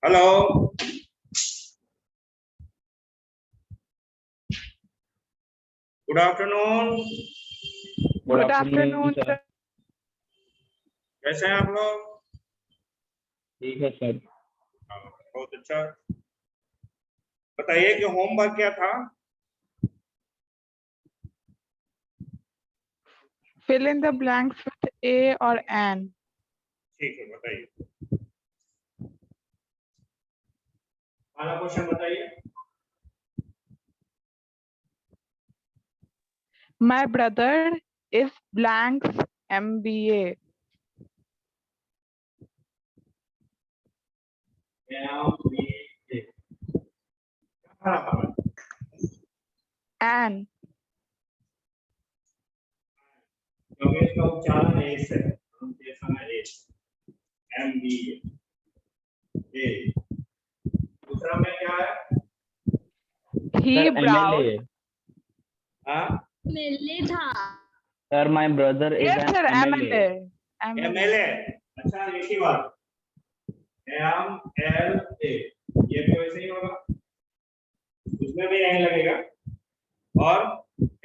Hello. Good afternoon. Good afternoon, sir. sir. कैसे हैं आप लोग? ठीक है सर। बहुत अच्छा। बताइए कि होमवर्क क्या था? Fill in the blanks with A or an. ठीक है, बताइए। पहला क्वेश्चन बताइए। My brother is blank's MBA. An. क्योंकि इसका उच्चारण ए से है, प्रोनाउंसिएशन है ए, MBA। ए। दूसरा में क्या है? He sir browsed. MLA। हाँ? मिलने था। Sir my brother is Yes, an sir. MLA। MLA. MLA। अच्छा, लिखी बात। MLA। ये भी वैसे ही होगा। उसमें भी यही लगेगा। और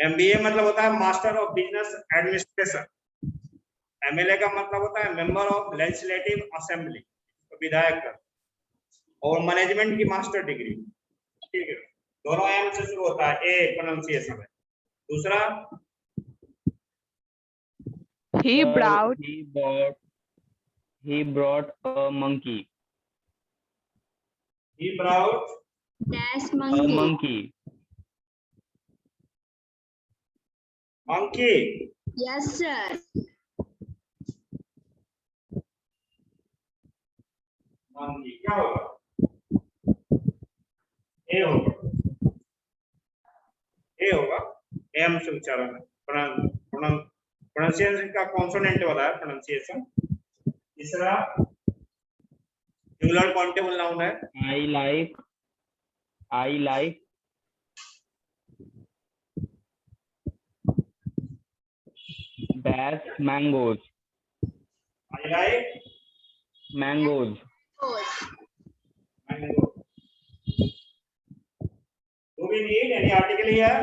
MBA मतलब होता है master of business administration. MLA का मतलब होता है मेंबर ऑफ लेजिस्लेटिव असेंबली, विधायक का, और मैनेजमेंट की मास्टर डिग्री। ठीक है, दोनों एम से शुरू होता है, ए प्रोनाउंसिएशन है। दूसरा, He browsed. He brought a monkey। he brought Dash A monkey. monkey। monkey। Yes, sir. monkey क्या होगा? ए होगा, ए होगा, एम से उच्चारण है। प्रोनाउंसिएशन का कॉन्सोनेंट वाला है प्रोनाउंसिएशन। तीसरा, सिंगुलर काउंटेबल नाउन है। I like dash mangoes। I like mangoes। mango. Do we need any article here?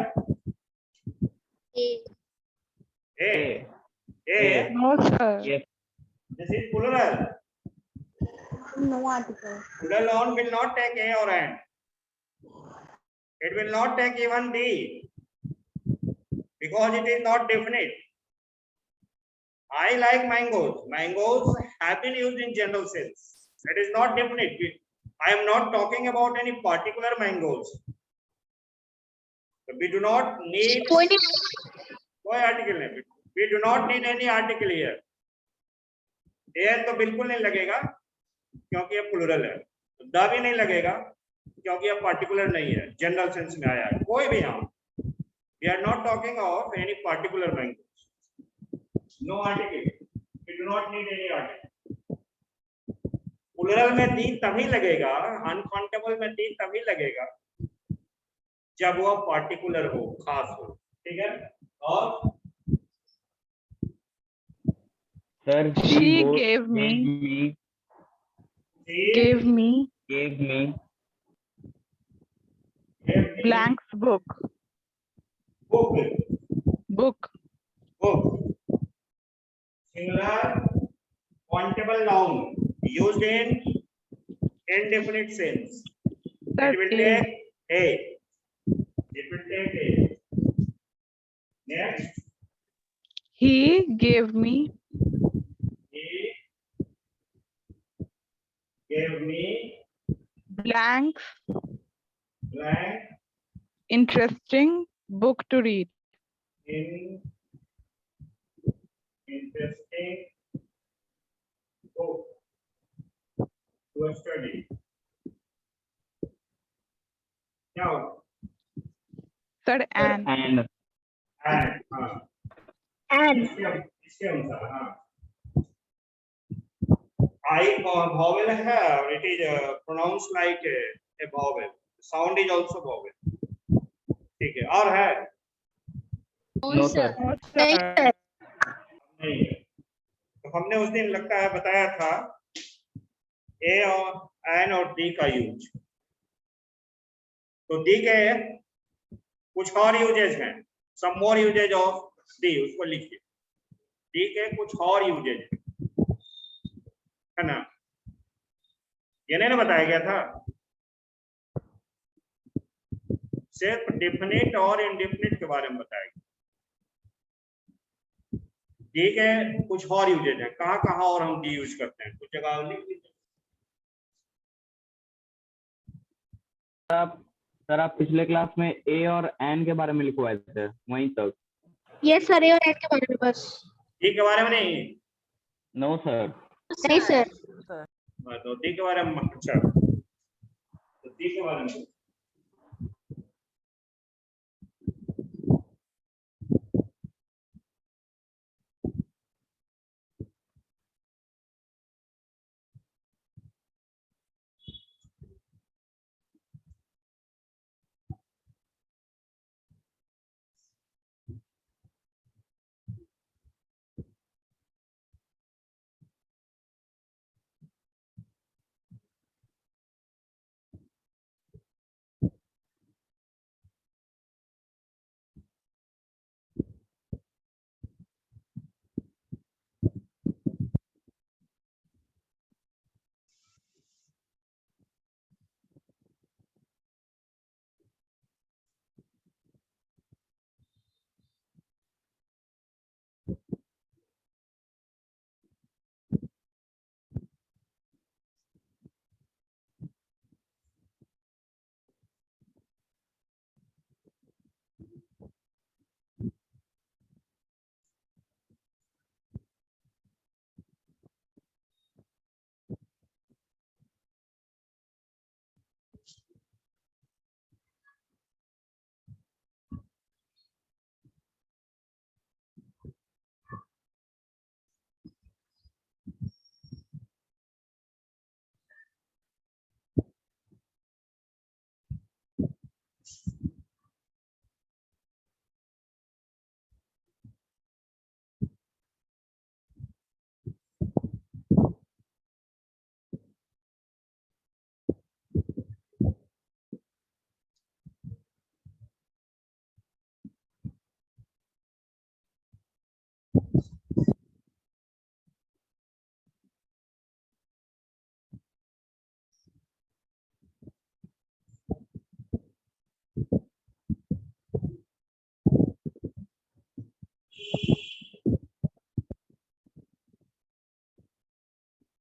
A. A. A। A. No, sir. Yes। This is plural. No article. Plural noun will not take A or N. It will not take even D because it is not definite. I like mangoes. Mangoes have been used in general sense. It is not definite. I am not talking about any particular mangoes. So we do not need कोई article नहीं. We do not need any article here. A तो बिल्कुल नहीं लगेगा क्योंकि ये plural है। The भी नहीं लगेगा क्योंकि ये पर्टिकुलर नहीं है, जनरल सेंस में आया है। कोई भी हम, we are not talking of any particular mangoes. No article. We do not need any article. Plural में दी तभी लगेगा, अनकाउंटेबल में दी तभी लगेगा जब वो पर्टिकुलर हो, खास हो। ठीक है? और Sir, She gave me blank's book. book. Singular countable noun used in indefinite sense. Sir, It will A. take A. It will take A. Next, He gave me he gave me blank's blank interesting book to read. in interesting book to study. Now, Sir, an. and and इसके अनुसार हाँ, I vowel है और it is pronounced like a vowel. Sound is also vowel. ठीक है, और है? no sir। No, sir. नहीं है। तो हमने उस दिन लगता है बताया था ए और एन और डी का यूज। तो डी के कुछ और यूजेज हैं, सम मोर यूजेज ऑफ डी, उसको लिखिए। डी के कुछ और यूजेज है ना, ये नहीं ना बताया गया था, सिर्फ डिफिनिट और इनडिफिनिट के बारे में बताया गया। डी के कुछ और यूजेज है, कहाँ कहाँ और हम डी यूज करते हैं, कुछ जगह लिख लीजिए। सर आप पिछले क्लास में ए और एन के बारे में लिखवाए थे वहीं तक। यस सर, ये और एन के बारे में बस। डी के बारे में नहीं? No sir. नहीं सर। तो डी के बारे में, अच्छा तो डी के बारे में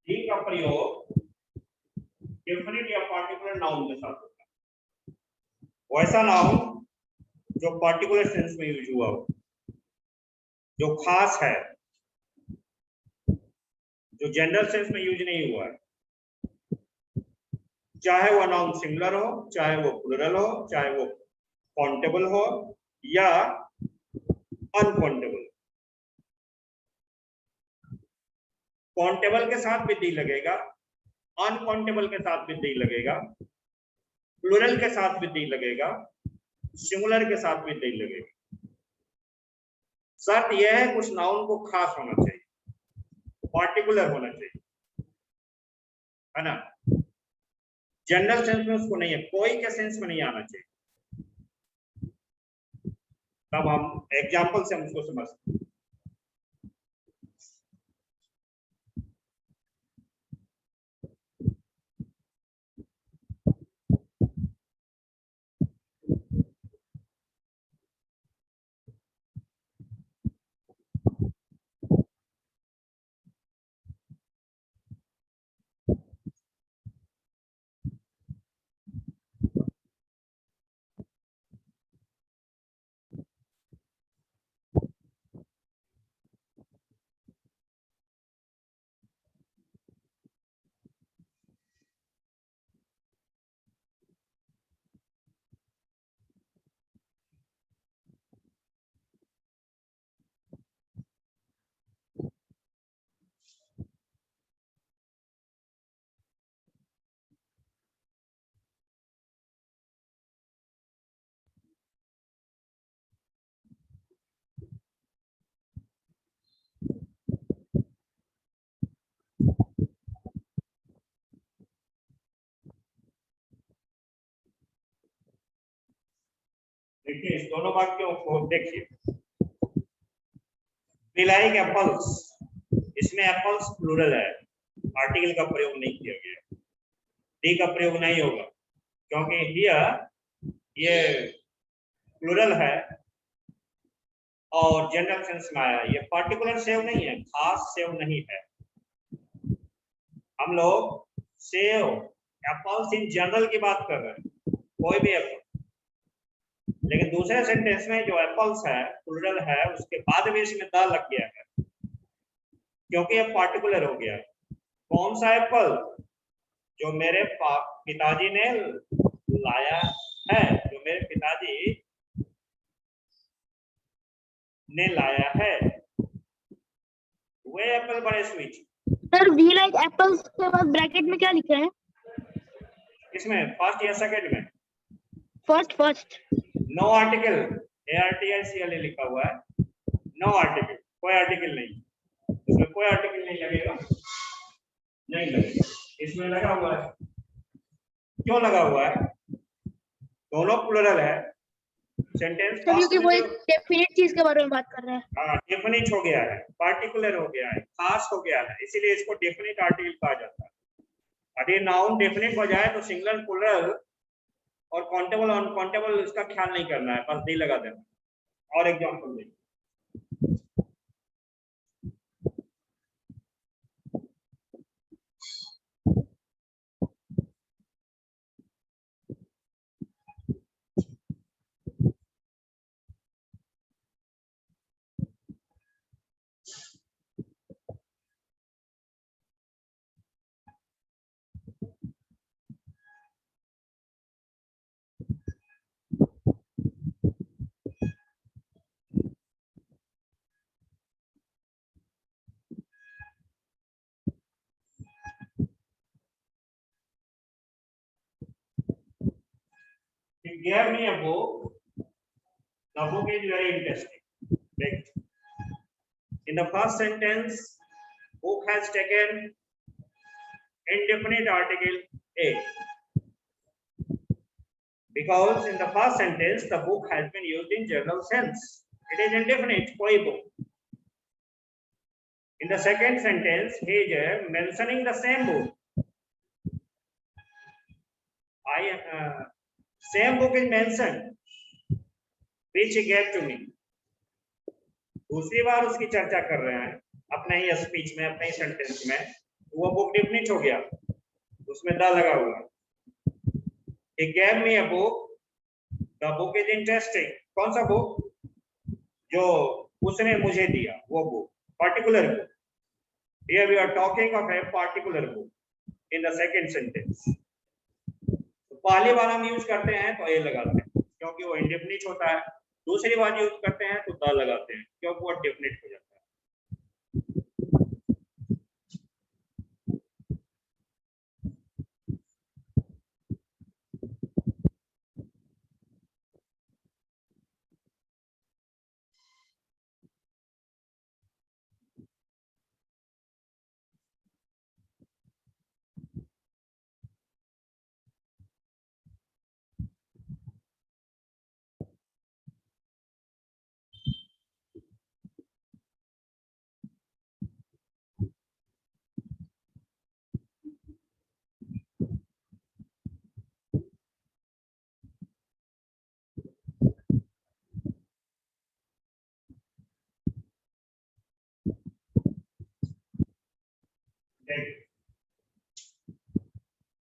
डी का प्रयोग डेफिनेट या पार्टिकुलर नाउन के साथ होता है। वैसा नाउन जो पार्टिकुलर सेंस में यूज हुआ हो, जो खास है, जो जनरल सेंस में यूज नहीं हुआ है, चाहे वो नाउन सिंगुलर हो, चाहे वो प्लुरल हो, चाहे वो काउंटेबल हो या अनकाउंटेबल। काउंटेबल के साथ भी डी लगेगा, अनकाउंटेबल के साथ भी डी लगेगा, प्लुरल के साथ भी डी लगेगा, सिंगुलर के साथ भी डी लगेगा। शर्त यह है कुछ नाउन को खास होना चाहिए, पार्टिकुलर होना चाहिए, है ना। जनरल सेंस में उसको नहीं है, कोई के सेंस में नहीं आना चाहिए। तब हम एग्जाम्पल से हम उसको समझते हैं। दोनों वाक्यों को देखिए। We like apples, इसमें एप्पल्स प्लूरल है, आर्टिकल का प्रयोग नहीं किया गया, डी का प्रयोग नहीं होगा क्योंकि हियर ये प्लूरल है और जनरल सेंस में आया। ये पर्टिकुलर सेव नहीं है, खास सेव नहीं है। हम लोग सेव एप्पल्स इन जनरल की बात कर रहे हैं, कोई भी एप्पल। लेकिन दूसरे सेंटेंस में जो एप्पल्स है प्लूरल है, उसके बाद भी इसमें द लग गया है क्योंकि ये पार्टिकुलर हो गया। कौन सा एप्पल? जो मेरे पिताजी ने लाया है, जो मेरे पिताजी ने लाया है, वे एप्पल बड़े sweet. Sir we like apples के बाद ब्रैकेट में क्या लिखा है? इसमें फर्स्ट या सेकंड में? फर्स्ट। नो आर्टिकल, ARTICL लिखा हुआ है, नो आर्टिकल, कोई आर्टिकल नहीं, इसमें कोई आर्टिकल नहीं लगेगा, नहीं लगेगा। इसमें लगा हुआ है, क्यों लगा हुआ है? दोनों प्लूरल है, सेंटेंस क्योंकि वो एक डेफिनेट चीज के बारे में बात कर रहे हैं। हाँ, डेफिनिट हो गया है, पार्टिकुलर हो गया है, खास हो गया है, इसीलिए इसको डेफिनिट आर्टिकल कहा जाता है। अगर नाउन डेफिनिट हो जाए तो सिंगुलर, प्लूरल और काउंटेबल अनकाउंटेबल इसका ख्याल नहीं करना है, बस दी लगा देना। और एग्जांपल देखिए, he gave me a book. The book is very interesting. Right. In the first sentence, book has taken indefinite article A, because in the first sentence the book has been used in general sense. It is indefinite, koi book. In the second sentence, he is mentioning the same book. Same book is mentioned, which he gave to me. दूसरी बार उसकी चर्चा कर रहे हैं अपने ही speech में, अपने ही sentence में, वो बुक डेफिनिट हो गया, उसमें द लगा हुआ। He gave me a book. The book is interesting. कौन सा बुक? जो उसने मुझे दिया, वो book, particular book. Here we are talking of a particular book in the second sentence. तो पहली बार हम यूज करते हैं तो ए लगाते हैं क्योंकि वो इंडेफिनिट होता है, दूसरी बार यूज करते हैं तो द लगाते हैं क्योंकि वो डेफिनिट हो जाता है।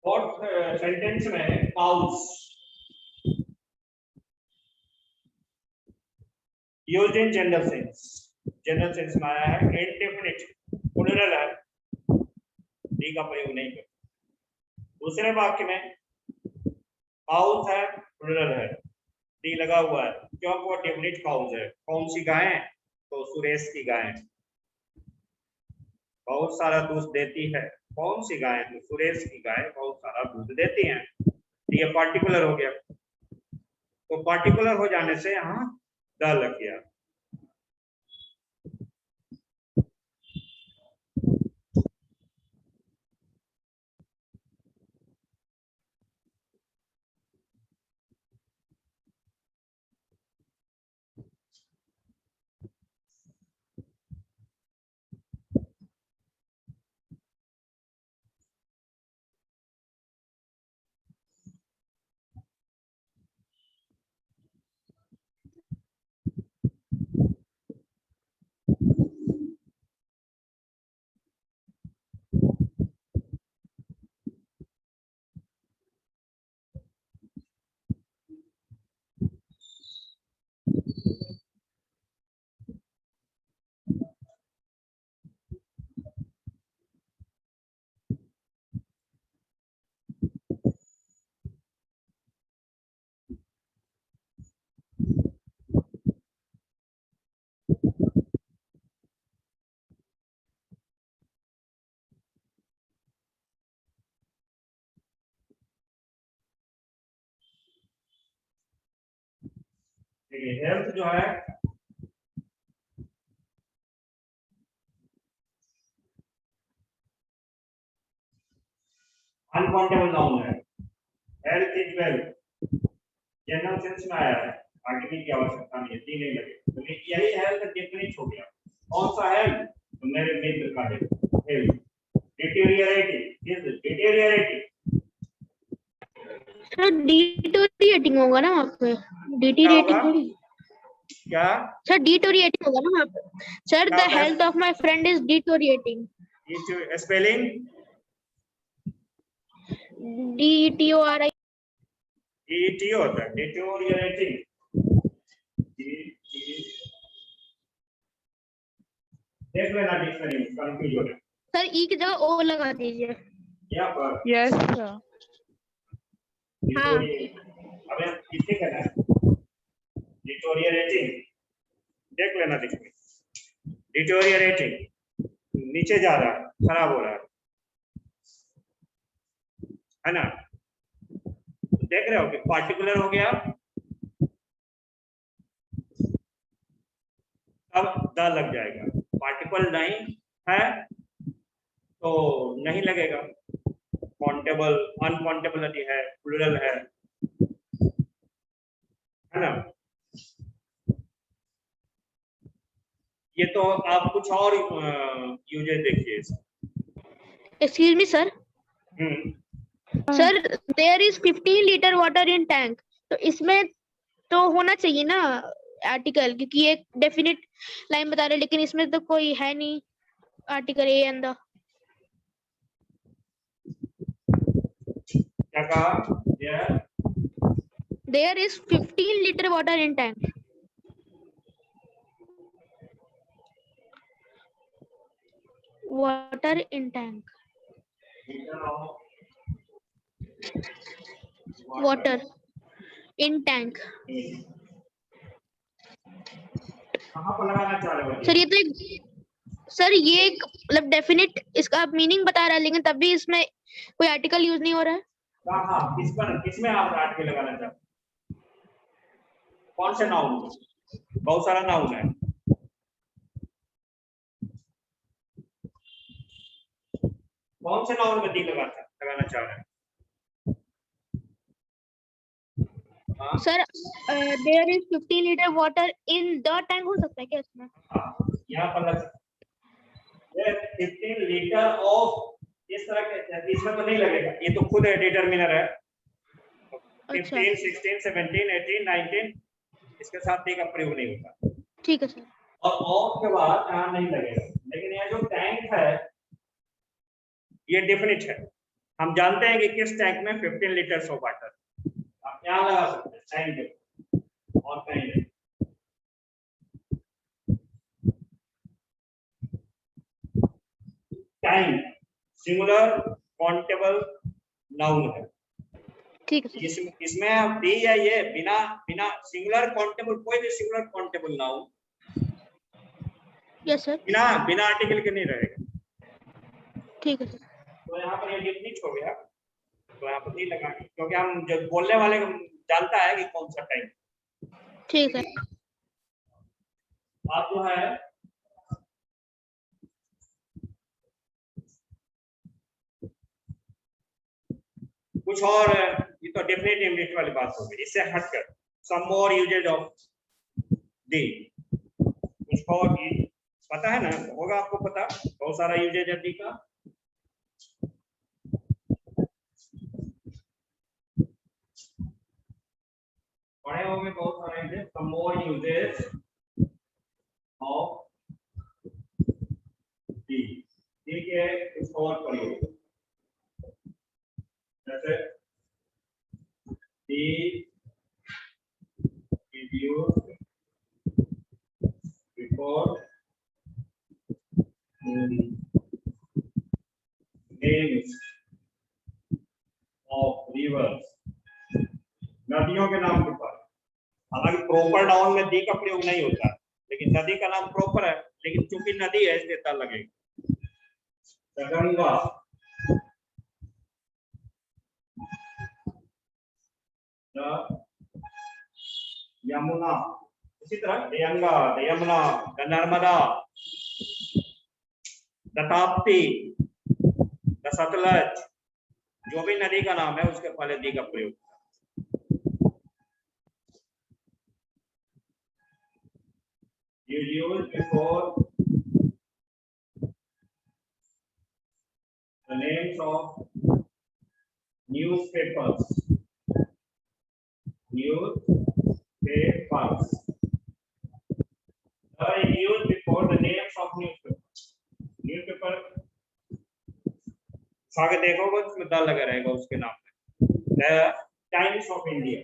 फोर्थ सेंटेंस में cows used in general sense में आया है, इंडेफिनिट प्लूरल है, डी का प्रयोग नहीं करते। दूसरे वाक्य में काउस है, प्लूरल है, डी लगा हुआ है क्योंकि वो डेफिनिट काउस है। कौन सी गायें? तो सुरेश की गायें बहुत सारा दूध देती है। कौन सी गाय? तो सुरेश की गाय बहुत सारा दूध देती हैं। ये पार्टिकुलर हो गया, तो पार्टिकुलर हो जाने से यहाँ द लग गया। देखिए हेल्थ जो है अनकाउंटेबल नाउन है। Health is wealth general sense में आया है, आर्टिकल की आवश्यकता नहीं है, दी नहीं लगे तो यही हेल्थ डेफिनेट हो गया। कौन सा हेल्थ? तो मेरे मित्र का health deteriorating is deteriorating. Sir deteriorating होगा ना वहाँ पे, क्या डिटोरिएटिंग होगा? थोड़ी क्या सर, डिटोरिएटिंग होगा ना वहाँ पे। सर क्या द होता है? Health of my friend is deteriorating, spelling DETORI। DET होता है डिटेरियोरेटिंग। देख लेना डिक्शनरी कंफ्यूज हो रहा है सर ई की जगह ओ लगा दीजिए। यहाँ पर Yes, sir. हाँ अब हम किससे करना है डिटेरियोरेटिंग, देख लेना डिक्शनरी। डिटेरियोरेटिंग नीचे जा रहा है, खराब हो रहा है ना? तो देख रहे हो कि पार्टिकुलर हो गया, अब द लग जाएगा। पार्टिकल नहीं है तो नहीं लगेगा। काउंटेबल अनकाउंटेबिलिटी है, प्लूरल है ना? ये तो आप कुछ और यूजेस देखिए। Excuse me sir. Hmm sir there is 15 litre water in tank, तो इसमें तो होना चाहिए ना आर्टिकल, क्योंकि एक डेफिनेट लाइन बता रहे, लेकिन इसमें तो कोई है नहीं आर्टिकल ए एंड द। क्या कहा? There is 15 litre water in tank. Water in tank, water in tank. कहाँ पर लगाना चाह रहे हो? सर ये तो एक, सर ये एक मतलब डेफिनेट इसका मीनिंग बता रहा है, लेकिन तब भी इसमें कोई आर्टिकल यूज नहीं हो रहा है। कहाँ किस पर किसमें आप आर्टिकल लगाना चाहते हैं? कौन से नाउन? बहुत सारा नाउन है। कौन से नाउन में दी लगाना चाह रहे हैं? Sir there is 15 litre water in the tank हो सकता है क्या इसमें? यहाँ पर लग सकता है 15 लीटर ऑफ, इस तरह के इसमें तो नहीं लगेगा, ये तो खुद है डिटरमिनर है। 15 16 17 18 19 इसके साथ दी का प्रयोग नहीं होता। ठीक है सर। और ऑफ के बाद यहाँ नहीं लगेगा, लेकिन यह जो टैंक है ये डेफिनिट है। हम जानते हैं कि किस टैंक में 15 लीटर ऑफ वाटर, आप यहाँ लगा सकते हैं टैंक और कहीं नहीं। टैंक सिंगुलर काउंटेबल नाउन है। ठीक है सर। इसमें आप दी है ये बिना बिना सिंगुलर काउंटेबल, कोई भी singular countable noun yes sir. बिना बिना आर्टिकल के नहीं रहेगा। ठीक है सर। तो यहाँ पर ये डिफिनिट हो गया, तो यहाँ पर नहीं लगाएंगे क्योंकि हम जब बोलने वाले को जानता है कि कौन सा टाइम। ठीक है सर। आप जो है कुछ और, ये तो डेफिनेट इमीडिएट वाली बात हो गई, इससे हटकर सम मोर यूजेज ऑफ दी। कुछ और पता है ना, होगा आपको पता, बहुत सारा यूजेज है दी का। पढ़े होंगे बहुत सारे uses, some more uses of the. The के कुछ और प्रयोग जैसे दी used before names of rivers, नदियों के नाम के ऊपर। हालांकि प्रॉपर नाउन में दी का प्रयोग नहीं होता, लेकिन नदी का नाम प्रॉपर है, लेकिन चूंकि नदी है इसलिए ता लगेगा। गंगा, यमुना, इसी तरह the Ganga, the Yamuna, the Narmada, the Tapti, the Sutlej, जो भी नदी का नाम है उसके पहले दी का प्रयोग। You use before the names of newspapers. Newspapers. Use before the names of newspapers. Newspaper आगे देखोगे उसमें द लगा रहेगा उसके नाम में। The Times of India.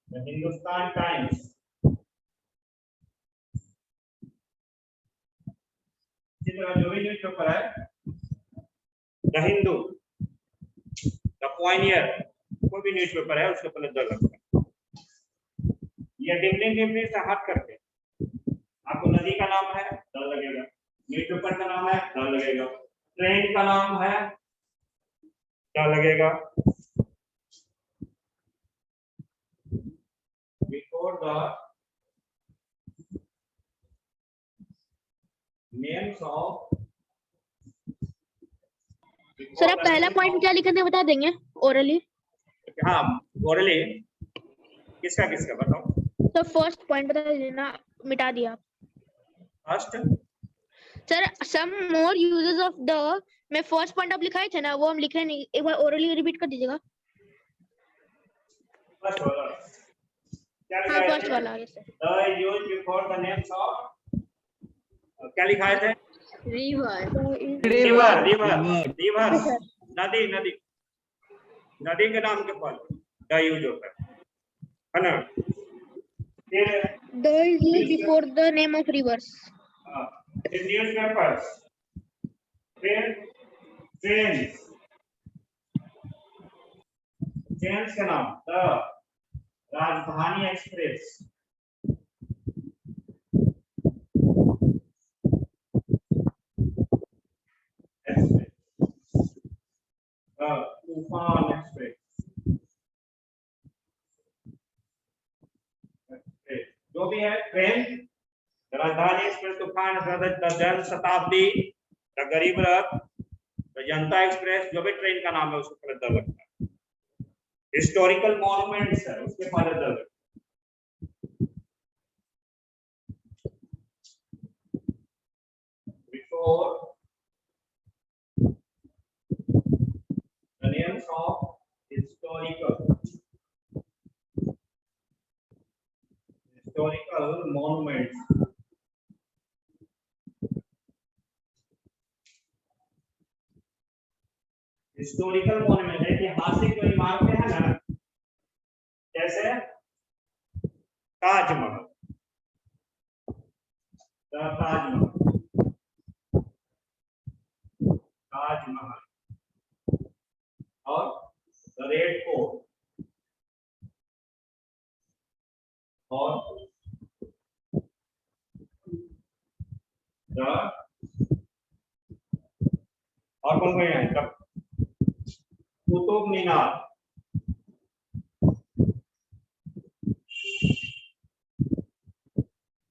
The Hindustan Times. इसी तरह जो भी न्यूज़पेपर है, द हिंदू, द पॉइनियर, कोई भी न्यूज़पेपर है उसके पहले द लगता है। ये डिफरेंट से हट करके आपको नदी का नाम है द लगेगा, न्यूज़पेपर का नाम है द लगेगा, ट्रेन का नाम है द लगेगा। Before the names of sir आप पहला पॉइंट क्या लिखते हैं बता देंगे ओरली? हाँ ओरली किसका किसका बताओ। तो फर्स्ट पॉइंट बता देना, मिटा दिया first sir. Some more uses of the में फर्स्ट पॉइंट आप लिखाए थे ना, वो हम लिख रहे नहीं, एक बार ओरली रिपीट कर दीजिएगा। फर्स्ट वाला क्या हाँ लिखा फर्स्ट वाला yes sir. The use before the names of क्या लिखाए थे? रिवर रिवर रिवर नदी नदी नदी के नाम के पर द यूज होता है ना। फिर the is used before the name of reverse. Newspapers, फिर ट्रेन्स, ट्रेन्स का नाम द राजधानी एक्सप्रेस, तूफान एक्सप्रेस, जो भी है ट्रेन, राजधानी एक्सप्रेस, तूफान, जन शताब्दी, गरीब रथ, जनता एक्सप्रेस, जो भी ट्रेन का नाम है उसके पहले द लगता है। हिस्टोरिकल मॉन्यूमेंट्स है उसके पहले द लगता है। Before the names of historical monuments, historical monument ऐतिहासिक जो इमारतें हैं ना, जैसे ताजमहल, ताजमहल और द रेड फोर्ट और कौन कौन है कुतुब मीनार,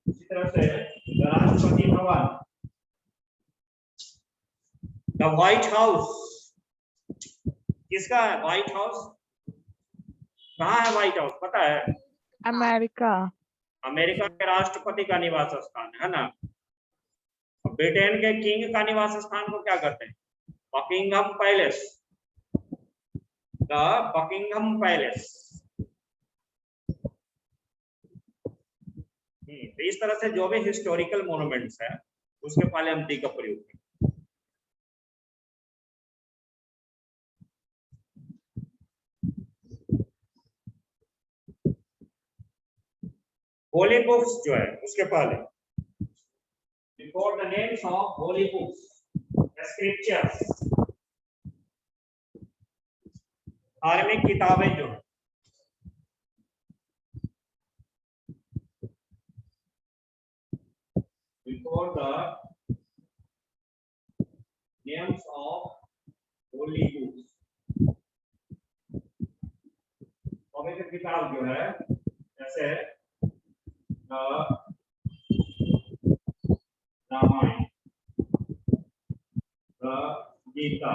इसी तरह से Rashtrapati Bhavan, the white house. किसका है व्हाइट हाउस? कहाँ है व्हाइट हाउस पता है? अमेरिका। अमेरिका के राष्ट्रपति का निवास स्थान है ना। ब्रिटेन के किंग का निवास स्थान को क्या कहते हैं? Buckingham palace, the Buckingham palace. तो इस तरह से जो भी हिस्टोरिकल मॉन्यूमेंट्स है उसके पहले हम दी का प्रयोग करें। होली बुक्स जो है उसके पहले before the names of holy books, scriptures, धार्मिक किताबें जो before the names of holy books. पवित्र किताब जो है जैसे रामायण, गीता,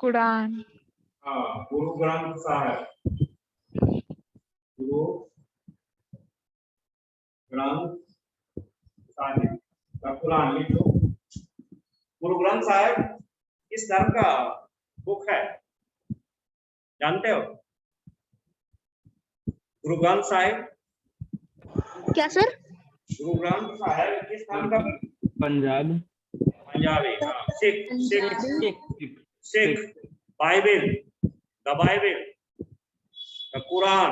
Quran, गुरु ग्रंथ साहिब, गुरु ग्रंथ साहिब का कुरान लिख लो। गुरु ग्रंथ साहिब किस धर्म का बुक है जानते हो? गुरु ग्रंथ साहिब, क्या सर? गुरु ग्रंथ साहिब किस धर्म का? Punjab. Punjabi, Sikh, Sikh, Bible, the Bible, the Quran,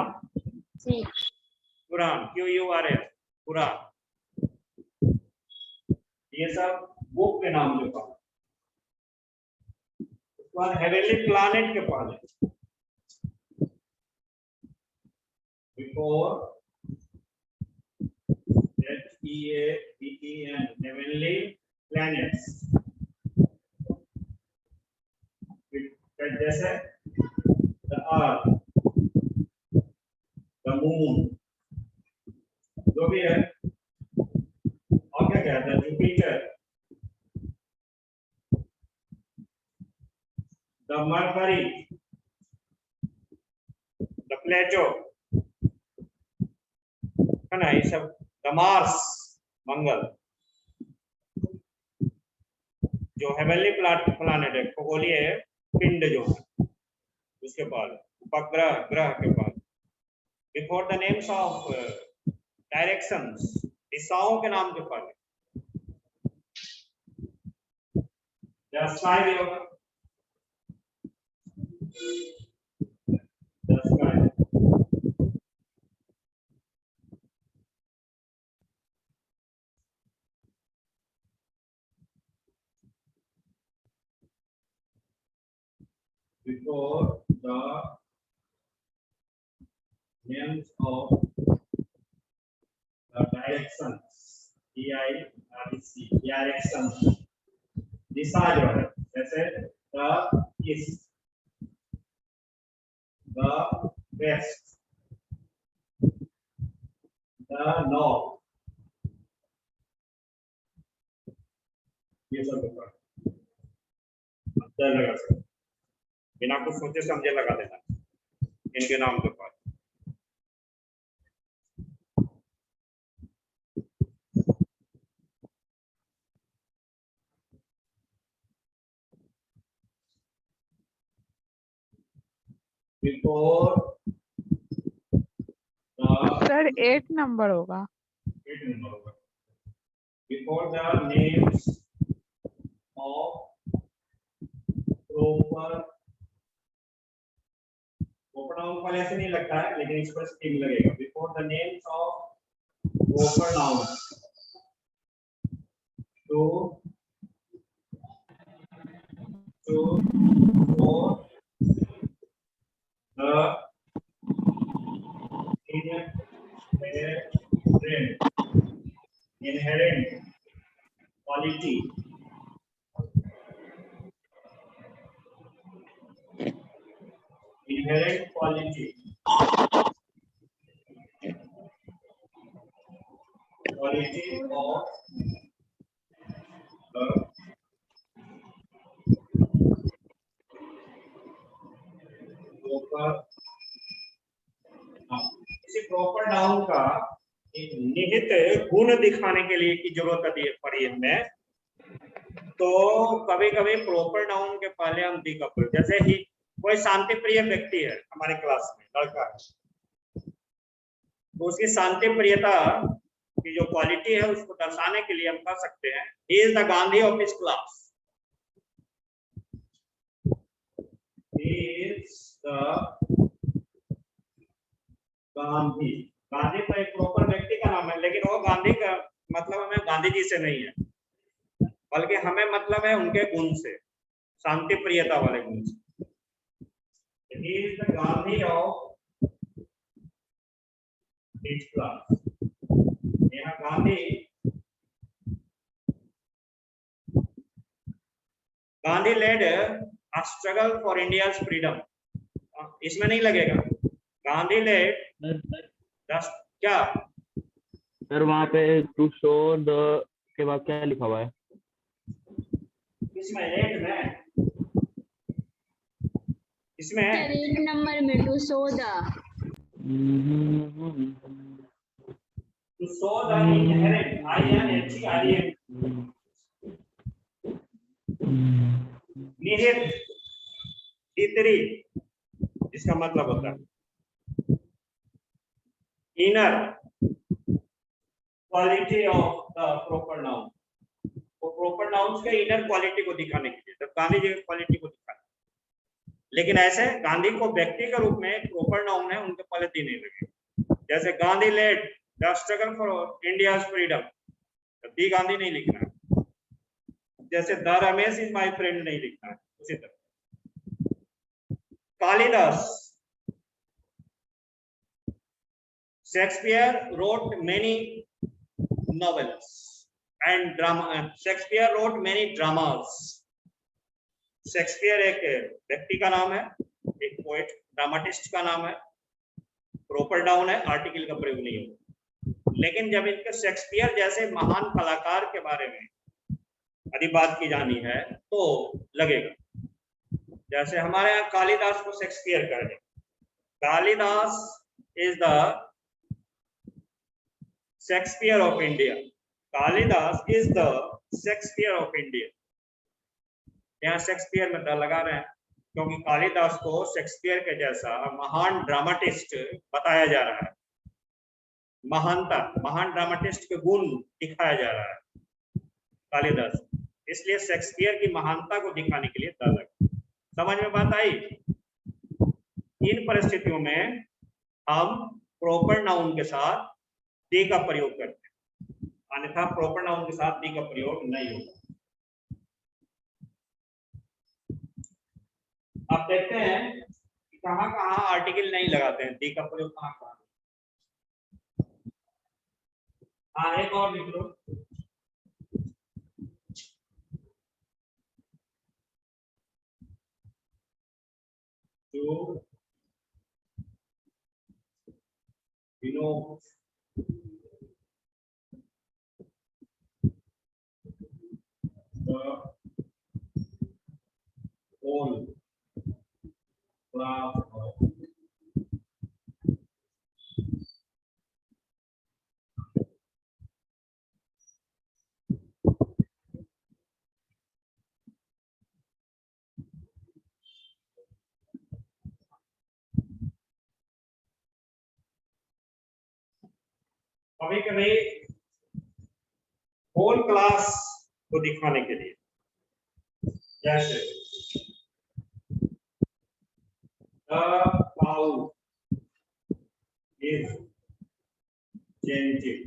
Quran, QURAN, Quran, ये सब बुक के नाम जो पढ़े। उसके बाद हेवनली प्लैनेट के पढ़े। Before HEAVEN, heavenly planets, जैसे the earth, the moon, जो भी है, और क्या कहते हैं, Jupiter, the Mercury, the Pluto, है ना, ये सब, the Mars, मंगल, जो हेवनली प्लैनेट है, खगोलीय पिंड जो है, उसके बाद उपग्रह, ग्रह के बाद। Before the names of directions, दिशाओं के नाम के पहले just five yoga, just five, before the names of the directions, DIREC, directions, दिशा जो है, जैसे the east, the west, the north, ये सब ऊपर अंदर लगा सकते, बिना कुछ सोचे समझे लगा देना इनके नाम के पास। Before the sir 8 number होगा। 8 number होगा। Before the names of proper noun वाले ऐसे नहीं लगता है, लेकिन इस पर स्टिंग लगेगा। Before the names of proper nouns, to, for, the, inherent, quality, inherent quality, quality of the proper noun। किसी प्रॉपर नाउन का एक निहित गुण दिखाने के लिए की जरूरत पड़ी हमें, तो कभी कभी प्रॉपर नाउन के पहले हम दी का प्रयोग, जैसे ही कोई शांति प्रिय व्यक्ति है हमारे क्लास में, लड़का है, तो उसकी शांति प्रियता की जो क्वालिटी है उसको दर्शाने के लिए हम कह सकते हैं he is the Gandhi of his class, he is the Gandhi. Gandhi तो एक प्रॉपर व्यक्ति का नाम है, लेकिन वो गांधी का मतलब हमें गांधी जी से नहीं है, बल्कि हमें मतलब है उनके गुण से, शांति प्रियता वाले गुण से। He is the Gandhi of his class। यहाँ Gandhi Gandhi led a struggle for India's freedom, इसमें नहीं लगेगा। गांधी लेड क्या सर वहाँ पे टू शो द के बाद क्या लिखा हुआ है? इसमें रेड में, इसमें रेड नंबर में to show the to show the inherent INHERENT निहित भीतरी, इसका मतलब होता है inner quality of the proper noun, वो प्रॉपर नाउन्स के इनर क्वालिटी को दिखाने के लिए, तो गांधी जी की क्वालिटी को दिखाने। लेकिन ऐसे गांधी को व्यक्ति के रूप में प्रॉपर नाउन है, उनके पहले दी नहीं लगे। जैसे Gandhi led the struggle for India's freedom, the Gandhi नहीं लिखना है। जैसे the Ramesh is my friend नहीं लिखना है, उसी तरह Kalidas, Shakespeare wrote many novels and drama, Shakespeare wrote many dramas. Shakespeare एक व्यक्ति का नाम है, एक पोएट ड्रामाटिस्ट का नाम है, प्रॉपर नाउन है, आर्टिकल का प्रयोग नहीं होगा। लेकिन जब इनके शेक्सपियर जैसे महान कलाकार के बारे में यदि बात की जानी है तो लगेगा। जैसे हमारे यहाँ कालिदास को शेक्सपियर कह रहे, Kalidas is the Shakespeare of India, Kalidas is the Shakespeare of India. यहाँ शेक्सपियर में द लगा रहे हैं क्योंकि कालिदास को शेक्सपियर के जैसा महान ड्रामाटिस्ट बताया जा रहा है, महानता, महान ड्रामाटिस्ट के गुण दिखाया जा रहा है कालिदास, इसलिए शेक्सपियर की महानता को दिखाने के लिए द लगा। समझ में बात आई? इन परिस्थितियों में हम प्रॉपर नाउन के साथ दी का प्रयोग करते हैं, अन्यथा प्रॉपर नाउन के साथ दी का प्रयोग नहीं होगा। अब देखते हैं कि कहाँ कहाँ आर्टिकल नहीं लगाते हैं, दी का प्रयोग कहाँ कहाँ। हाँ एक और लिख लो, जो denotes the whole class of कभी कभी होल क्लास को दिखाने के लिए, जैसे the cow is gentle,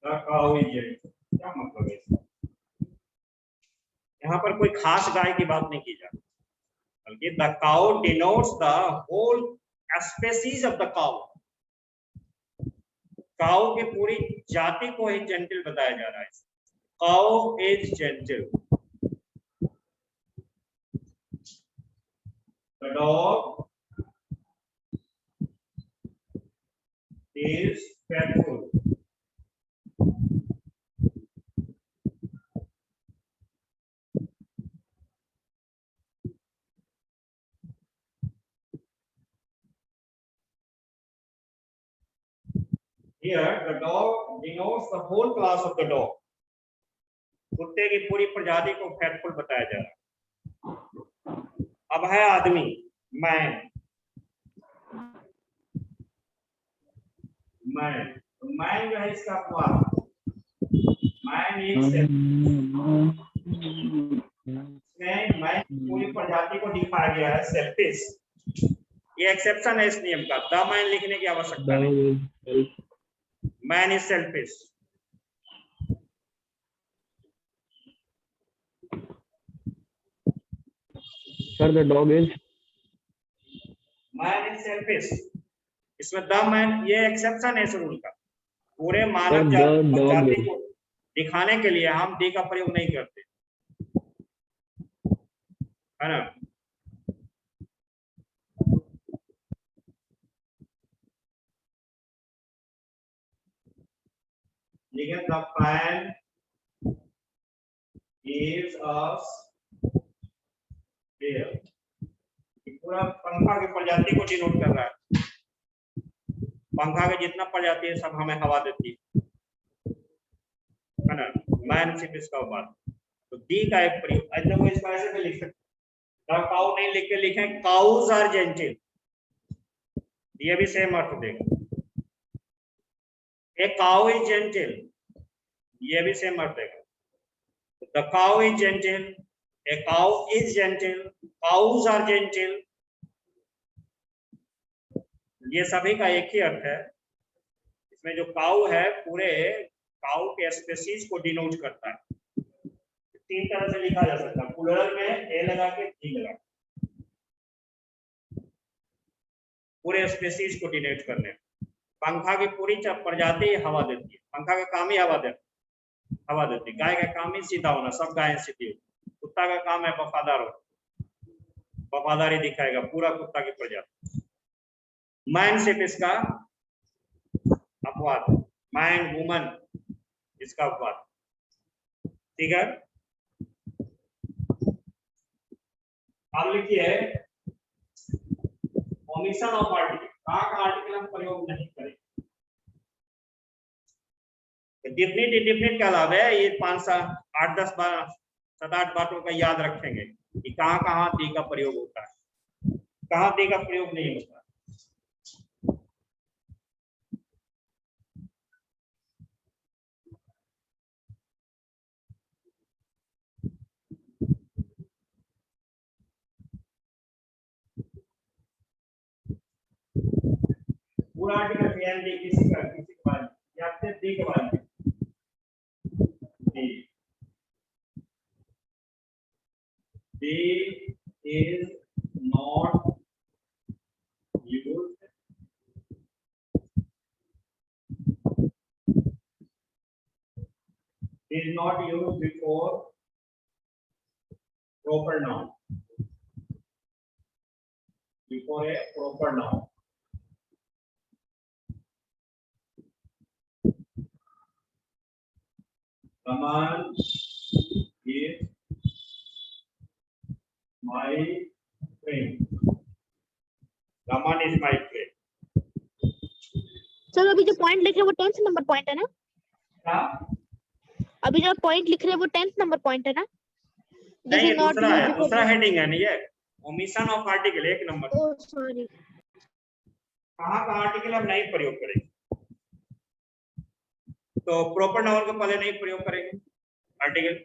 the cow is gentle, क्या मतलब है इसका? यहाँ पर कोई खास गाय की बात नहीं की जाती, बल्कि the cow denotes the whole species of the cow, काऊ के पूरी जाति को ही जेंटल बताया जा रहा है। Cow is gentle, the dog is faithful, here the dog denotes the whole class of the dog, कुत्ते की पूरी प्रजाति को फेथफुल बताया जा रहा है। अब है आदमी, मैन, मैन जो है इसका अपवाद, मैन इज मैन पूरी प्रजाति को दिखाया गया है सेल्फिश, ये एक्सेप्शन है इस नियम का, द मैन लिखने की आवश्यकता नहीं, man is selfish. Sir the dog is, man is selfish, इसमें द मैन ये एक्सेप्शन है इस रूल का, पूरे मानव जाति को दिखाने के लिए हम दी का प्रयोग नहीं करते, है ना। लिखें the fan gives us air। पूरा पंखा की प्रजाति को डिनोट कर रहा है। पंखा के जितना प्रजाति है सब हमें हवा देती है ना। मैनशिप इसका बात। तो दी का एक प्रयोग ऐसे वो इस तरह से भी लिख सकते। काउ नहीं लिख के लिखें काउज आर जेंटिल, ये भी सेम अर्थ देगा। ए काउ इज जेंटिल, ये भी सेम अर्थ देगा। The cow is gentle, a cow is gentle, cows are gentle, ये सभी का एक ही अर्थ है। इसमें जो काउ है पूरे काउ के स्पीशीज को डिनोट करता है। तीन तरह से लिखा जा सकता है, प्लूरल में ए लगा के डी लगा के, पूरे स्पीशीज को डिनोट करने। पंखा की पूरी प्रजाति हवा देती है, पंखा का काम ही हवा देती है। गाय का काम ही सीधा होना, सब गाय सीधी होती। कुत्ता का काम है वफादार हो, वफादारी दिखाएगा पूरा कुत्ता की प्रजाति। मैनशिप इसका अपवाद, मैन वुमन इसका अपवाद, ठीक है। अब लिखिए ओमिशन ऑफ आर्टिकल। कहाँ का आर्टिकल हम प्रयोग नहीं करेंगे। डिफिनिट इंडिफिनिट के अलावा ये 5 8 10 7 8 बातों का याद रखेंगे कि कहाँ कहाँ दी का प्रयोग होता है, कहाँ दी का प्रयोग नहीं होता। पूरा आर्टिकल दी किसी के बारे में या फिर दी के बारे में। दी is not used before proper noun, before a proper noun। Raman is my friend, Raman is my friend। Sir अभी जो पॉइंट लिख रहे हैं वो 10th नंबर पॉइंट है ना? क्या? अभी जो पॉइंट लिख रहे हैं वो 10th नंबर पॉइंट है ना? नहीं, दूसरा है, दूसरा हेडिंग है ना ये, omission of article 1 number. Oh sorry. कहाँ का आर्टिकल हम नहीं प्रयोग करेंगे, तो प्रॉपर नाउन के पहले नहीं प्रयोग करेंगे article.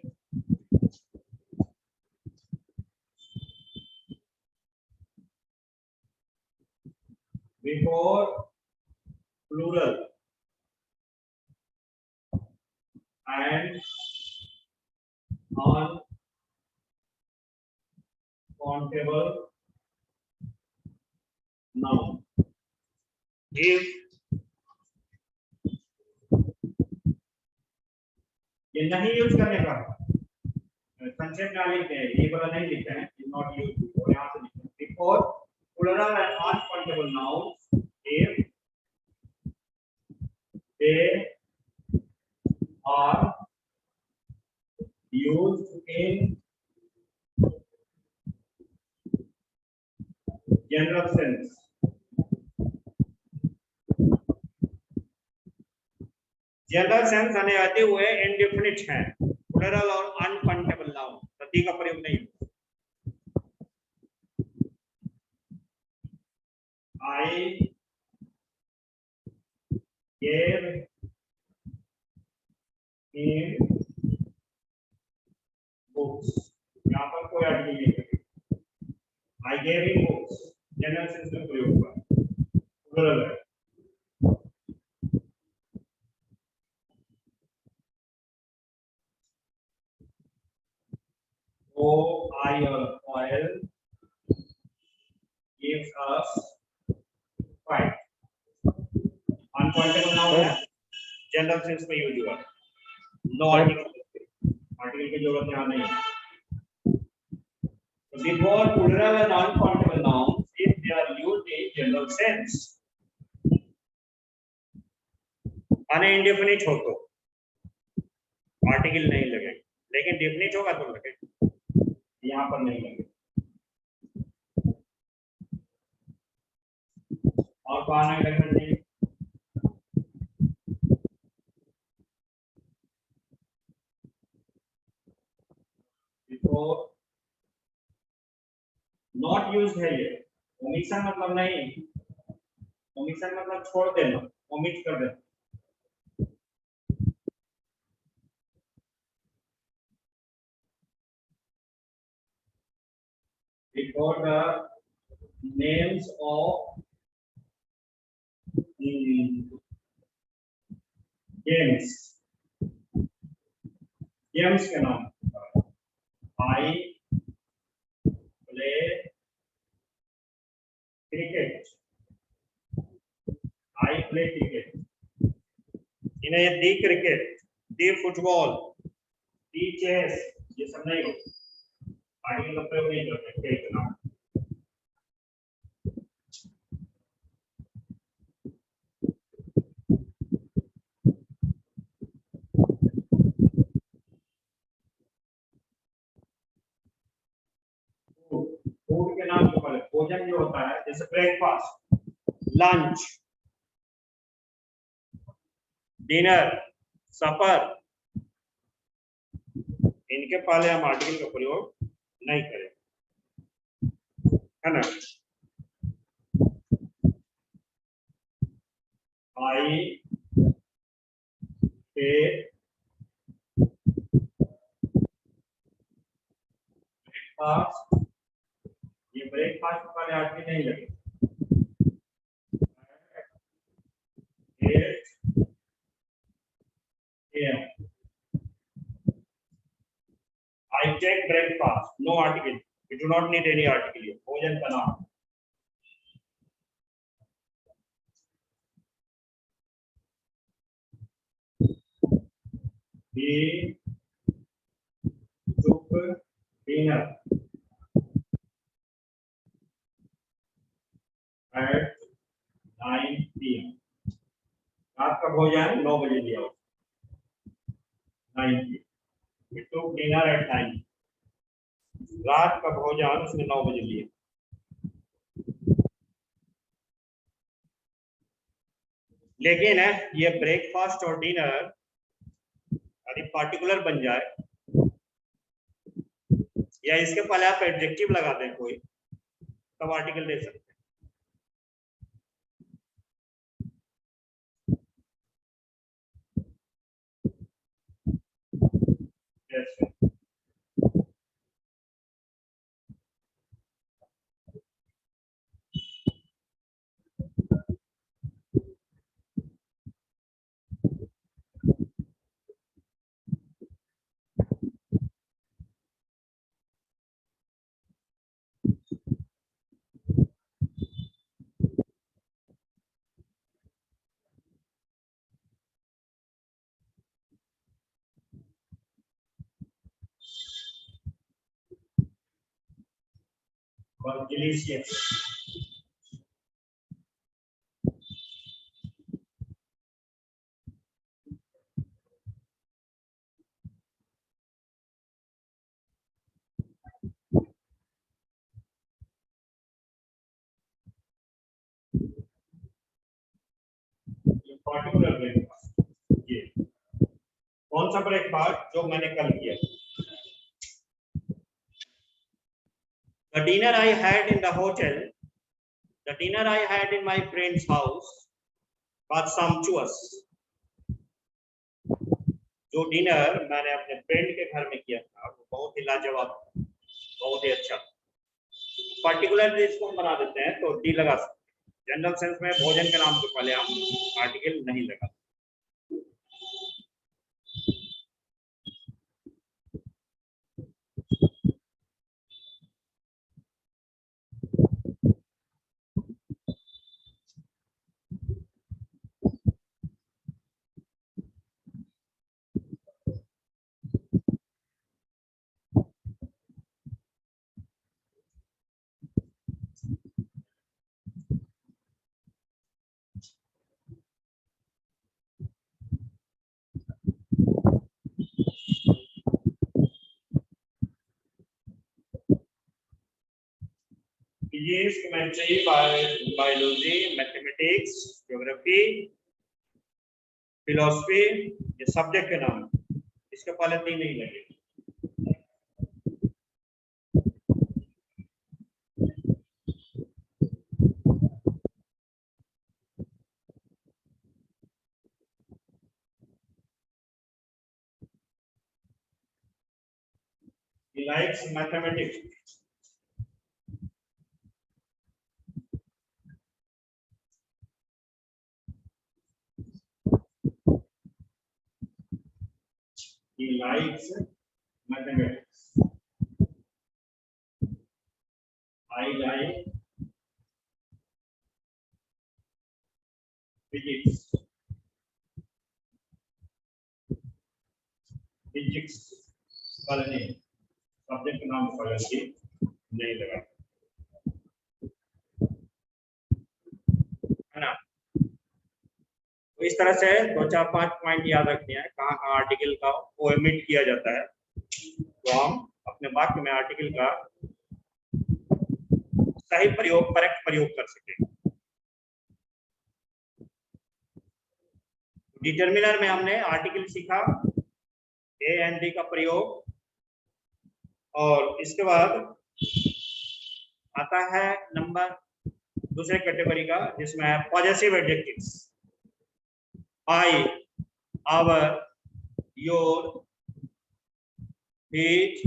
Before plural and uncountable noun if ये नहीं यूज करने का संक्षेप में लिखते हैं, ये वाला नहीं लिखते हैं, इज नॉट यूज्ड बिफोर, यहां से लिखते हैं before plural and uncountable nouns if they are used in general sense। General sense आने आते हुए इंडेफिनिट है, प्लूरल और अनकाउंटेबल नाउन, दी का प्रयोग नहीं। I gave him books, यहाँ पर कोई आर्टिकल नहीं है। I gave him books general sense में प्रयोग हुआ, प्लूरल है। Oil gives us fire। Uncountable noun है, जनरल सेंस में यूज हुआ। नो आर्टिकल की जरूरत यहाँ नहीं है. So before plural and uncountable nouns, if they are used in general sense, अनइंडेफिनिट हो तो आर्टिकल नहीं लगेगा, लेकिन डेफिनिट होगा तो लगेगा. यहाँ पर नहीं लगेगा. और कहाँ नहीं लगना चाहिए? Before नॉट यूज्ड है ये. ओमिशन मतलब नहीं, ओमिशन मतलब छोड़ देना, ओमिट कर देना. Before the names of games, games के नाम. I play cricket. I play cricket. इन्हें ये दी क्रिकेट, दी फुटबॉल, दी चेस, ये सब नहीं हो. आर्टिकल का प्रयोग नहीं करते खेल के नाम. फूड के नाम के पहले भोजन जो होता है, जैसे ब्रेकफास्ट, लंच, डिनर, सपर, इनके पहले हम आर्टिकल का प्रयोग नहीं करें, है ना. आई पे ब्रेकफास्ट, ये ब्रेकफास्ट वाले आर्टिकल नहीं लगे. 8 AM. I take breakfast. No article. We do not need any article here. भोजन का नाम. He took dinner at 9 PM. रात का भोजन 9 बजे लिया. 9 PM. He took dinner at 9. रात का भोजन उसने 9 बजे लिया. लेकिन ये ब्रेकफास्ट और डिनर यदि पार्टिकुलर बन जाए या इसके पहले आप एडजेक्टिव लगा दें कोई, तब आर्टिकल दे सकते हैं. जैसे और डिलीशियस. पार्टिकुलर ब्रेकफास्ट, ये कौन सा ब्रेकफास्ट जो मैंने कल किया. The dinner I had in the hotel, the dinner I had in my friend's house was sumptuous. जो डिनर मैंने अपने फ्रेंड के घर में किया था वो बहुत ही लाजवाब, बहुत ही अच्छा. पर्टिकुलर इसको हम बना देते हैं तो डी लगा सकते हैं. जनरल सेंस में भोजन के नाम के पहले हम आर्टिकल नहीं लगा. Physics, chemistry, biology, mathematics, geography, philosophy, ये सब्जेक्ट के नाम, इसके पहले 3 नहीं लगे। He likes mathematics. He likes mathematics. I like physics. Physics वाला नहीं, सब्जेक्ट का नाम पढ़ के नहीं लगा, है ना। तो इस तरह से 2, 4, 5 पॉइंट याद रखते हैं कहाँ कहाँ आर्टिकल का ओमिट किया जाता है, तो हम अपने वाक्य में आर्टिकल का सही प्रयोग, करेक्ट प्रयोग कर सकें। डिटर्मिनर में हमने आर्टिकल सीखा, ए एंड डी का प्रयोग, और इसके बाद आता है नंबर दूसरे कैटेगरी का, जिसमें है possessive adjectives. I, our, your, his,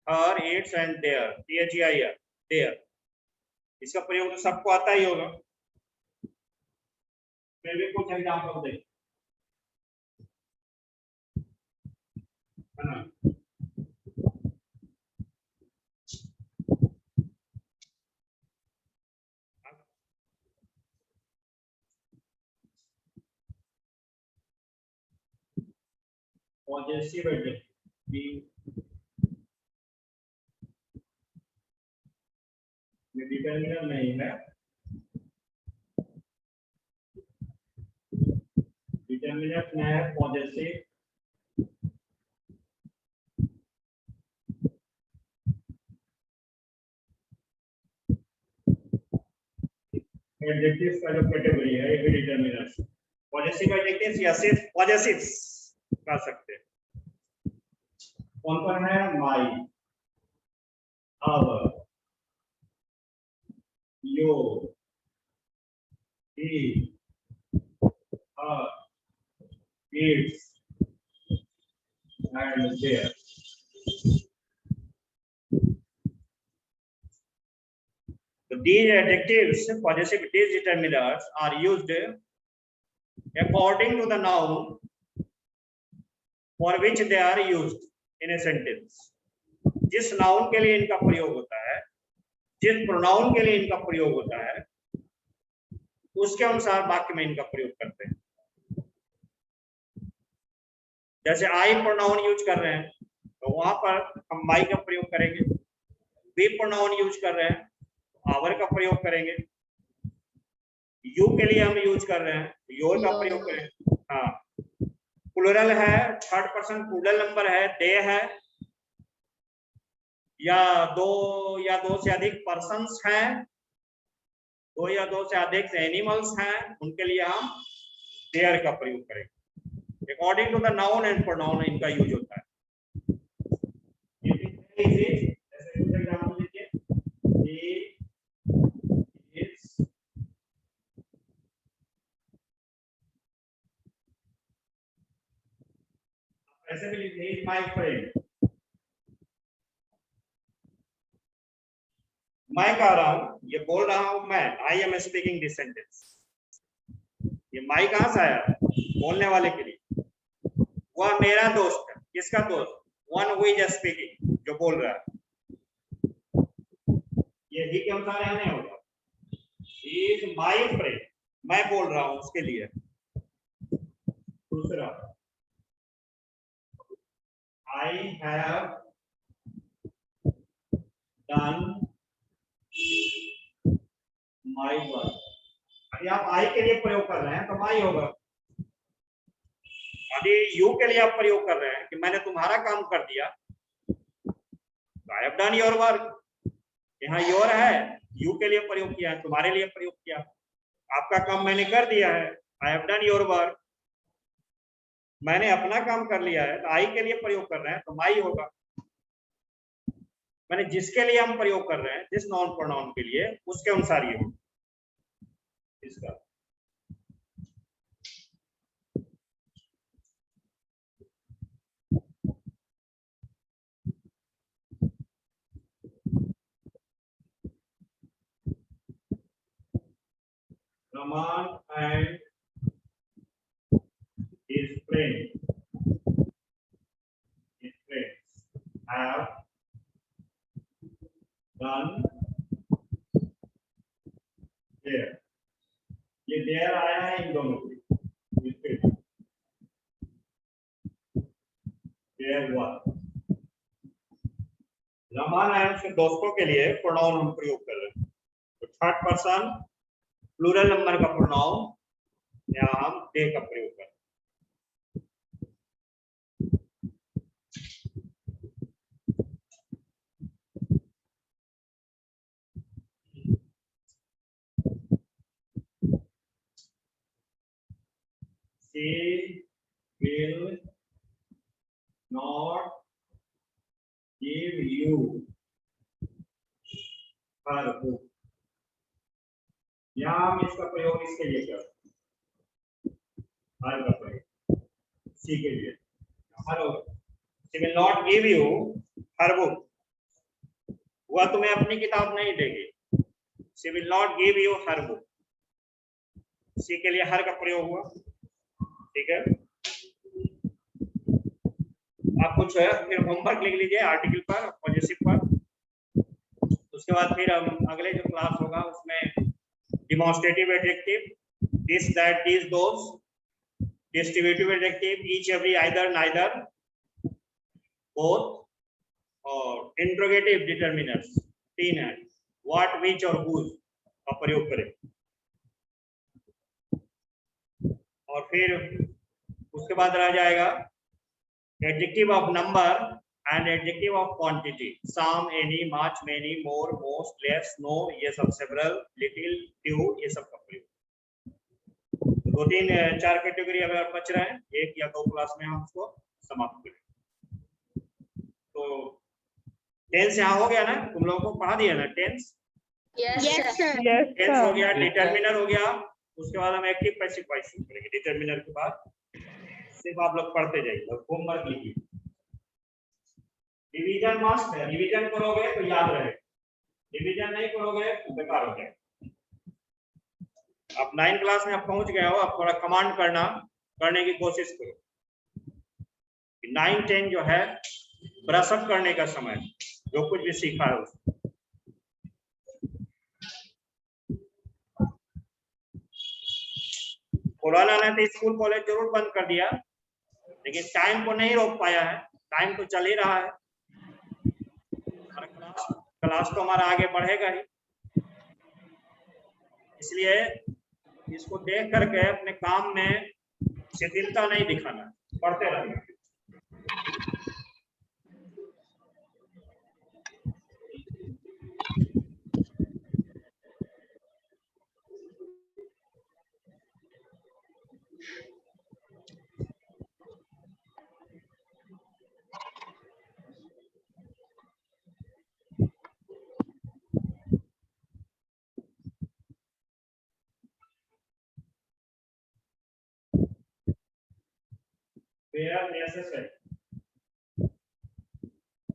her, its and their, THEIR, their. इसका प्रयोग तो सबको आता ही होगा, फिर भी कुछ एग्जाम्पल दें, है ना। पॉजेसिव एडजेक्टिव में डिटर्मिनर नहीं है, डिटर्मिनर में है पॉजेसिव एडजेक्टिव्स का जो कैटेगरी है, एक डिटर्मिनर पॉजेसिव एडजेक्टिव्स या सिर्फ पॉजेसिव्स कर सकते हैं। कौन कौन है? My, our, your, he, her, its and there. So these adjectives, possessive determiners, are used according to the noun for which they are used in a sentence. जिस नाउन के लिए इनका प्रयोग होता है, जिस प्रोनाउन के लिए इनका प्रयोग होता है, उसके अनुसार वाक्य में इनका प्रयोग करते हैं। जैसे आई प्रोनाउन यूज कर रहे हैं, तो वहां पर हम माई का प्रयोग करेंगे। वी प्रोनाउन यूज कर रहे हैं, आवर का प्रयोग करेंगे। यू के लिए हम यूज कर रहे हैं, योर का प्रयोग करेंगे। हाँ, प्लूरल है, थर्ड पर्सन प्लूरल नंबर है, दे है, या दो से अधिक पर्सन्स हैं, 2 या 2 से अधिक एनिमल्स हैं, उनके लिए हम देयर का प्रयोग करेंगे। According to the noun and pronoun इनका यूज होता है। ऐसे भी लिखिए, इज माय फ्रेंड। मैं कह रहा हूं, ये बोल रहा हूं मैं, I am speaking this sentence. ये माई कहां से आया? बोलने वाले के लिए। वह मेरा दोस्त है। किसका दोस्त? वन हु इज स्पीकिंग, जो बोल रहा है। ये ही के अनुसार यहां नहीं होगा। ही इज माय फ्रेंड, मैं बोल रहा हूं उसके लिए। दूसरा, I have done my work। अभी आप I के लिए प्रयोग कर रहे हैं तो my होगा। अभी you के लिए आप प्रयोग कर रहे हैं कि मैंने तुम्हारा काम कर दिया, तो I have done your work। यहाँ योर है, यू के लिए प्रयोग किया है, तुम्हारे लिए प्रयोग किया। आपका काम मैंने कर दिया है, I have done your work. मैंने अपना काम कर लिया है, तो आई के लिए प्रयोग कर रहे हैं तो माई होगा। मैंने जिसके लिए हम प्रयोग कर रहे हैं, जिस नाउन प्रोनाउन के लिए, उसके अनुसार ये होगा इसका। Raman and his friends have done there. ये there आया है इन दोनों के, there was। रमान है उसके दोस्तों के लिए प्रोनाउन हम प्रयोग कर रहे हैं, तो थर्ड पर्सन प्लूरल नंबर का प्रोनाउन यहाँ हम दे का प्रयोग कर रहे हैं। She will not give you her book। यहाँ हम इसका प्रयोग इसके लिए कर हर का प्रयोग सी के लिए हर हो। She will not give you her book, वह तुम्हें अपनी किताब नहीं देगी। She will not give you her book, सी के लिए हर का प्रयोग हुआ। ठीक है, आप कुछ फिर होमवर्क लिख लीजिए आर्टिकल पर, पॉजिटिव पर। उसके बाद फिर हम अगले जो क्लास होगा उसमें demonstrative adjective, this that these those, distributive adjective, each every either neither both, और इंट्रोगेटिव डिटरमिनर्स 3 है, व्हाट विच और हुज का प्रयोग करें। और फिर उसके बाद रह जाएगा adjective of number and adjective of quantity, some, any, much, many, more, most, less, no, ये सब, सेवरल, लिटिल, फ्यू, ये सब का प्रयोग। 2-3-4 कैटेगरी अगर बच रहे हैं, 1 या 2 क्लास में हम उसको समाप्त करें। तो टेंस यहाँ हो गया ना, तुम लोगों को पढ़ा दिया ना tense. Yes, sir. Yes, tense हो गया, sir. डिटरमिनर हो गया, उसके बाद हम एक्टिव पैसिव वॉइस करेंगे। डिटरमिनर के बाद सिर्फ आप लोग पढ़ते जाइए और होमवर्क लिखिए। रिवीजन मस्ट है, रिवीजन करोगे तो याद रहे, रिवीजन नहीं करोगे तो बेकार हो जाएगा। आप 9 क्लास में आप पहुंच गए हो, आप थोड़ा कमांड करने की कोशिश करो। 9-10 जो है ब्रशअप करने का समय, जो कुछ भी सीखा है उसको। कोरोना ने तो स्कूल कॉलेज जरूर बंद कर दिया, लेकिन टाइम को नहीं रोक पाया है, टाइम तो चल ही रहा है। क्लास तो हमारा आगे बढ़ेगा ही, इसलिए इसको देख करके अपने काम में शिथिलता नहीं दिखाना, पढ़ते रहना। Where necessary,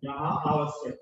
यहाँ आवश्यक।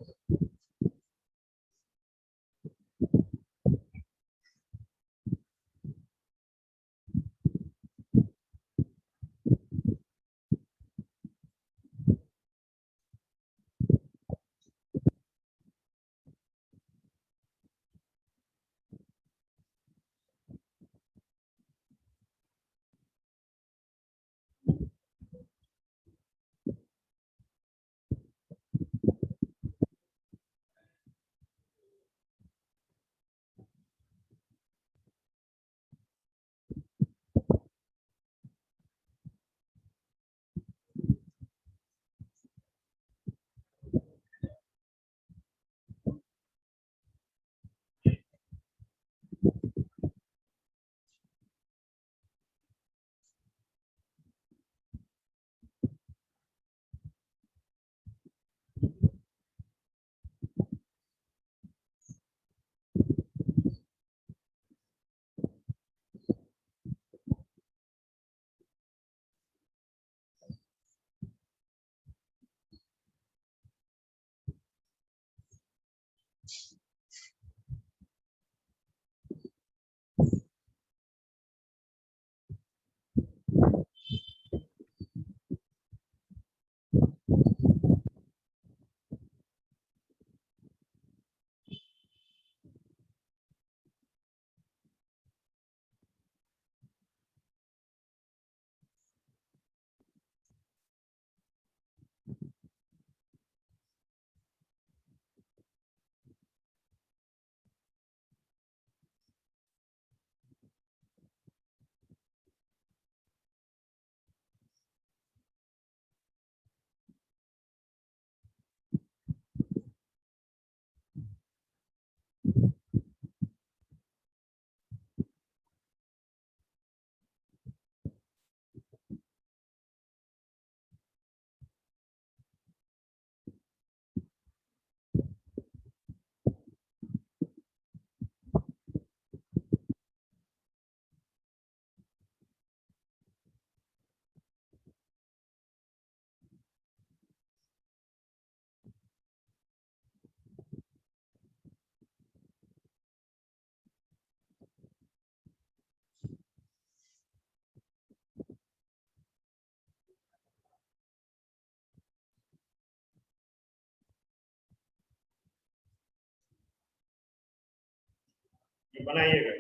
बनाइएगा,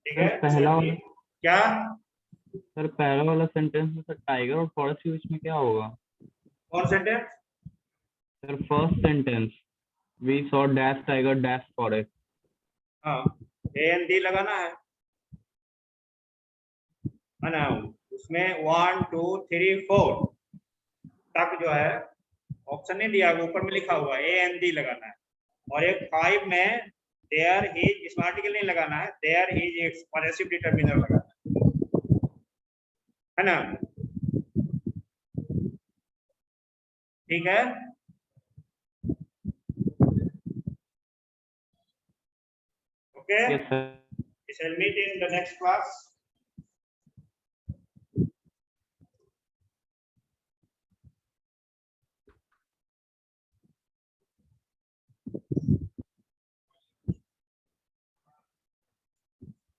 ठीक है। सर पहला वाला क्या सर पहला वाला सेंटेंस में सर टाइगर और फॉरेस्ट के बीच में क्या होगा? कौन sentence? Sir first sentence we saw dash tiger dash forest. हाँ, ए एन डी लगाना है ना। उसमें 1 2 3 4 तक जो है ऑप्शन नहीं दिया, ऊपर में लिखा हुआ ए एन डी लगाना है। और एक 5 में देयर इज, इसमें आर्टिकल नहीं लगाना है, देयर इज एक पॉजेसिव डिटरमिनर लगाना है ना, ठीक है। Okay, yes sir. we shall meet in the next class.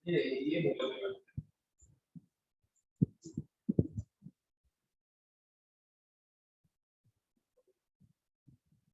ये